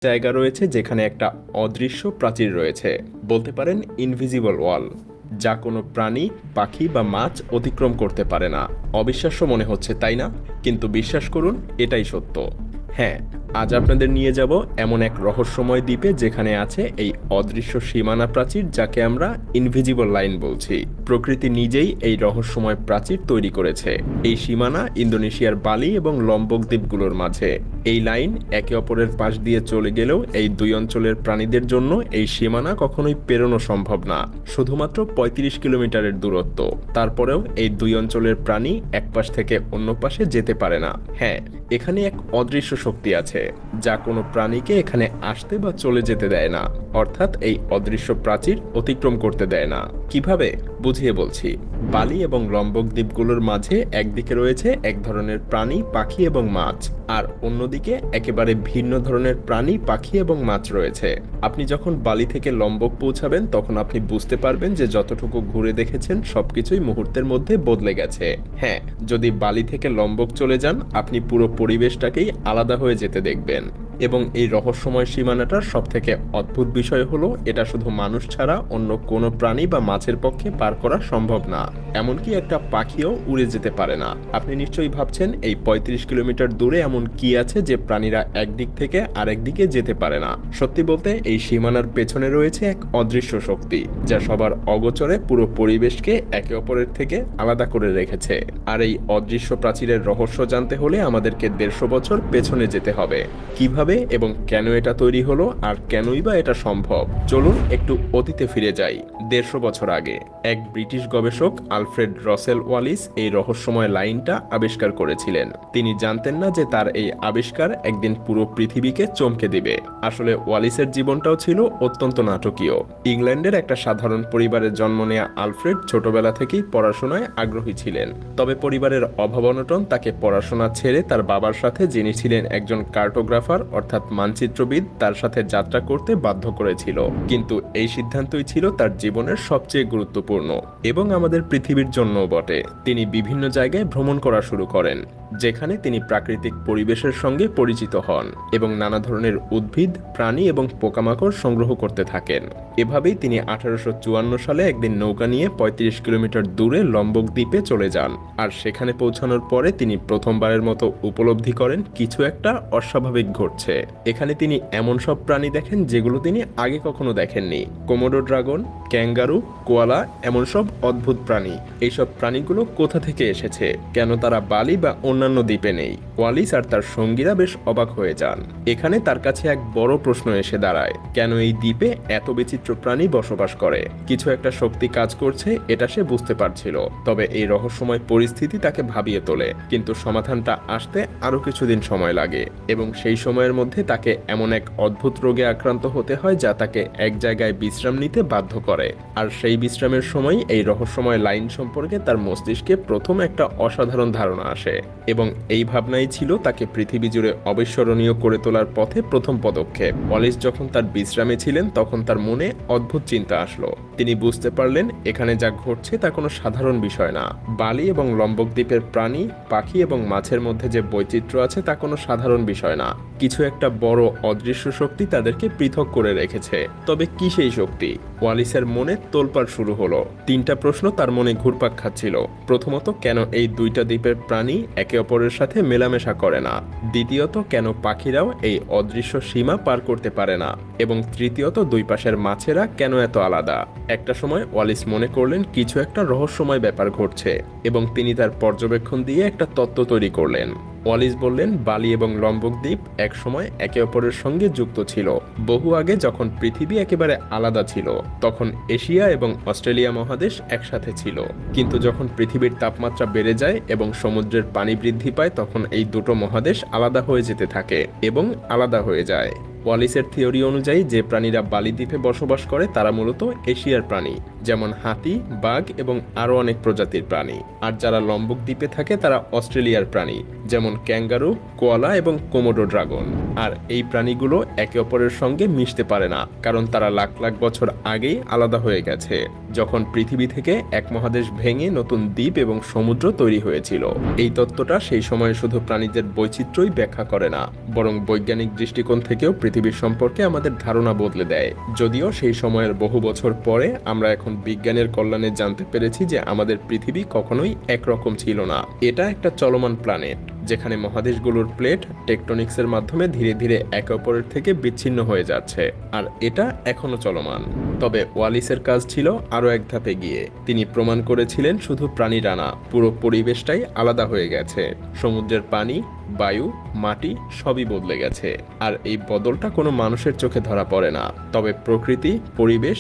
জায়গা রয়েছে যেখানে একটা অদৃশ্য প্রাচীর রয়েছে, বলতে পারেন ইনভিজিবল ওয়াল, যা কোনো প্রাণী, পাখি বা মাছ অতিক্রম করতে পারে না। অবিশ্বাস্য মনে হচ্ছে, তাই না? কিন্তু বিশ্বাস করুন, এটাই সত্য। হ্যাঁ, আজ আপনাদের নিয়ে যাব এমন এক রহস্যময় দ্বীপে যেখানে আছে এই অদৃশ্য সীমানা প্রাচীর, যাকে আমরা ইনভিজিবল লাইন বলছি। প্রকৃতি নিজেই এই রহস্যময় প্রাচীর তৈরি করেছে। এই সীমানা ইন্দোনেশিয়ার বালি এবং লম্বক দ্বীপগুলোর মাঝে। এই লাইন একে অপরের পাশ দিয়ে চলে গেলেও এই দুই অঞ্চলের প্রাণীদের জন্য এই সীমানা কখনোই পেরোনো সম্ভব না। শুধুমাত্র ৩৫ কিলোমিটারের দূরত্ব। তারপরেও এই দুই অঞ্চলের প্রাণী এক পাশ থেকে অন্য পাশে যেতে পারে না। হ্যাঁ, এখানে এক অদৃশ্য শক্তি আছে যা কোনো প্রাণীকে এখানে আসতে বা চলে যেতে দেয় না, অর্থাৎ এই অদৃশ্য প্রাচীর অতিক্রম করতে দেয় না। কিভাবে? বুঝিয়ে বলছি। বালি এবং লম্বক দ্বীপগুলোর মাঝে একদিকে রয়েছে এক ধরনের প্রাণী, পাখি এবং মাছ, আর অন্যদিকে একেবারে ভিন্ন ধরনের প্রাণী, পাখি এবং মাছ রয়েছে। আপনি যখন বালি থেকে লম্বক পৌঁছাবেন তখন আপনি বুঝতে পারবেন যে যতটুকু ঘুরে দেখেছেন সবকিছুই মুহূর্তের মধ্যে বদলে গেছে। হ্যাঁ, যদি বালি থেকে লম্বক চলে যান, আপনি পুরো পরিবেশটাকেই আলাদা হয়ে যেতে দেখবেন। এবং এই রহস্যময় সীমানাটার সবথেকে অদ্ভুত বিষয় হলো, এটা শুধু মানুষ ছাড়া অন্য কোনো প্রাণী বা মাছের পক্ষে পার করা সম্ভব না। এমনকি একটা পাখিও উড়ে যেতে পারে না। আপনি নিশ্চয়ই ভাবছেন, এই ৩৫ কিলোমিটার দূরে এমন কি আছে যে প্রাণীরা একদিক থেকে আরেক দিকে যেতে পারে না? সত্যি বলতে, এই সীমানার পেছনে রয়েছে এক অদৃশ্য শক্তি, যা সবার অগোচরে পুরো পরিবেশকে একে অপরের থেকে আলাদা করে রেখেছে। আর এই অদৃশ্য প্রাচীরের রহস্য জানতে হলে আমাদেরকে ১৫০ বছর পেছনে যেতে হবে। কিভাবে এবং কেন এটা তৈরি হলো, আর কেনই বা এটা সম্ভব? চলুন একটু অতীতে ফিরে যাই। ১৫০ বছর আগে এক ব্রিটিশ গবেষক আলফ্রেড রসেল ওয়ালিস এই রহস্যময় লাইনটা আবিষ্কার করেছিলেন। তিনি জানতেন না যে তার এই আবিষ্কার একদিন পুরো পৃথিবীকে চমকে দিবে। আসলে ওয়ালিসের জীবনটাও ছিল অত্যন্ত নাটকীয়। ইংল্যান্ডের একটা সাধারণ পরিবারে জন্ম নেয়া আলফ্রেড ছোটবেলা থেকেই পড়াশোনায় আগ্রহী ছিলেন। তবে পরিবারের অভাব অনটন তাকে পড়াশোনা ছেড়ে তার বাবার সাথে, যিনি ছিলেন একজন কার্টোগ্রাফার অর্থাৎ মানচিত্রবিদ, তার সাথে যাত্রা করতে বাধ্য করেছিল। কিন্তু এই সিদ্ধান্তই ছিল তার জীবনের সবচেয়ে গুরুত্বপূর্ণ, এবং আমাদের পৃথিবীর জন্যও বটে। তিনি বিভিন্ন জায়গায় ভ্রমণ করা শুরু করেন, যেখানে তিনি প্রাকৃতিক পরিবেশের সঙ্গে পরিচিত হন এবং নানা ধরনের উদ্ভিদ, প্রাণী এবং পোকামাকড় সংগ্রহ করতে থাকেন। এভাবেই তিনি ১৮৫৪ সালে একদিন নৌকা নিয়ে ৩৫ কিলোমিটার দূরে লম্বক দ্বীপে চলে যান। আর সেখানে পৌঁছানোর পরে তিনি প্রথমবারের মতো উপলব্ধি করেন কিছু একটা অস্বাভাবিক ঘটছে। এখানে তিনি এমন সব প্রাণী দেখেন যেগুলো তিনি আগে কখনো দেখেননি। কোমোডো ড্রাগন, ক্যাঙ্গারু, কোয়ালা, এমন সব অদ্ভুত প্রাণী। এইসব প্রাণীগুলো কোথা থেকে এসেছে? কেন তারা বালি বা অন্যান্য দ্বীপে নেই? ওয়ালিস আর তার সঙ্গীরা বেশ অবাক হয়ে যান। এখানে তার কাছে এক বড় প্রশ্ন এসে দাঁড়ায়, কেন এই দ্বীপে এত বিচিত্র প্রাণী বসবাস করে? কিছু একটা শক্তি কাজ করছে, এটা সে বুঝতে পারছিল। তবে এই রহস্যময় পরিস্থিতি তাকে ভাবিয়ে তোলে। কিন্তু সমাধানটা আসতে আরো কিছুদিন সময় লাগে, এবং সেই সময়ের মধ্যে তাকে এমন এক অদ্ভুত রোগে আক্রান্ত হতে হয় যা তাকে এক জায়গায় বিশ্রাম নিতে বাধ্য করে। আর সেই বিশ্রামের সময় এই রহস্যময় লাইন সম্পর্কে তার মস্তিষ্কে প্রথম একটা অসাধারণ ধারণা আসে, এবং এই ভাবনাই ছিল তাকে পৃথিবী জুড়ে অবিস্মরণীয় করে তোলার পথে প্রথম পদক্ষেপ। ওয়ালিস যখন তার বিশ্রামে ছিলেন তখন তার মনে অদ্ভুত চিন্তা আসলো। তিনি বুঝতে পারলেন এখানে যা ঘটছে তা কোনো সাধারণ বিষয় না। বালি এবং লম্বক দ্বীপের প্রাণী, পাখি এবং মাছের মধ্যে যে বৈচিত্র্য আছে তা কোনো সাধারণ বিষয় না। কিছু একটা বড় অদৃশ্য শক্তি তাদেরকে পৃথক করে রেখেছে। তবে কি সেই শক্তি? ওয়ালিসের মনে তোলপাড় শুরু হলো। ৩টা প্রশ্ন তার মনে ঘুরপাক খাচ্ছিল। প্রথমত, কেন এই দুইটা দ্বীপের প্রাণী একে অপরের সাথে মেলামেশা করে না? দ্বিতীয়ত, কেন পাখিরাও এই অদৃশ্য সীমা পার করতে পারে না? এবং তৃতীয়ত, দুই পাশের মাছেরা কেন এত আলাদা? একটা সময় ওয়ালিস মনে করলেন কিছু একটা রহস্যময় ব্যাপার ঘটছে, এবং তিনি তার পর্যবেক্ষণ দিয়ে একটা তত্ত্ব তৈরি করলেন। ওয়ালিস বললেন, বালি এবং লম্বক দ্বীপ একসময় একে অপরের সঙ্গে যুক্ত ছিল। বহু আগে, যখন পৃথিবী একেবারে আলাদা ছিল, তখন এশিয়া এবং অস্ট্রেলিয়া মহাদেশ একসাথে ছিল। কিন্তু যখন পৃথিবীর তাপমাত্রা বেড়ে যায় এবং সমুদ্রের পানি বৃদ্ধি পায়, তখন এই দুটো মহাদেশ আলাদা হয়ে যেতে থাকে এবং আলাদা হয়ে যায়। ওয়ালিসের থিওরি অনুযায়ী যে প্রাণীরা বালি দ্বীপে বসবাস করে তারা মূলত এশিয়ার প্রাণী, যেমন হাতি, বাঘ এবং আরও অনেক প্রজাতির প্রাণী। আর যারা লম্বক দ্বীপে থাকে তারা অস্ট্রেলিয়ার প্রাণী, যেমন ক্যাঙ্গারু, কোয়ালা এবং কোমোডো ড্রাগন। আর এই প্রাণীগুলো একে অপরের সঙ্গে মিশতে পারে না, কারণ তারা লাখ লাখ বছর আগেই আলাদা হয়ে গেছে, যখন পৃথিবী থেকে এক মহাদেশ ভেঙে নতুন দ্বীপ এবং সমুদ্র তৈরি হয়েছিল। এই তত্ত্বটা সেই সময় শুধু প্রাণীদের বৈচিত্র্যই ব্যাখ্যা করে না, বরং বৈজ্ঞানিক দৃষ্টিকোণ থেকেও পৃথিবীর সম্পর্কে আমাদের ধারণা বদলে দেয়। যদিও সেই সময়ের বহু বছর পরে আমরা এখন বিজ্ঞানের কল্যাণে জানতে পেরেছি যে আমাদের পৃথিবী কখনোই একরকম ছিল না। এটা একটা চলমান প্ল্যানেট, যেখানে মহাদেশগুলোর প্লেট টেকটনিক্সের মাধ্যমে ধীরে ধীরে একে অপরের থেকে বিচ্ছিন্ন হয়ে যাচ্ছে, আর এটা এখনো চলমান। তবে ওয়ালিসের কাজ ছিল আরও এক ধাপে গিয়ে। তিনি প্রমাণ করেছিলেন শুধু প্রাণীরা না, পুরো পরিবেশটাই আলাদা হয়ে গেছে। সমুদ্রের পানি, বায়ু, মাটি সবই বদলে গেছে। আর এই বদলটা কোনো মানুষের চোখে ধরা পড়ে না, তবে প্রকৃতি, পরিবেশ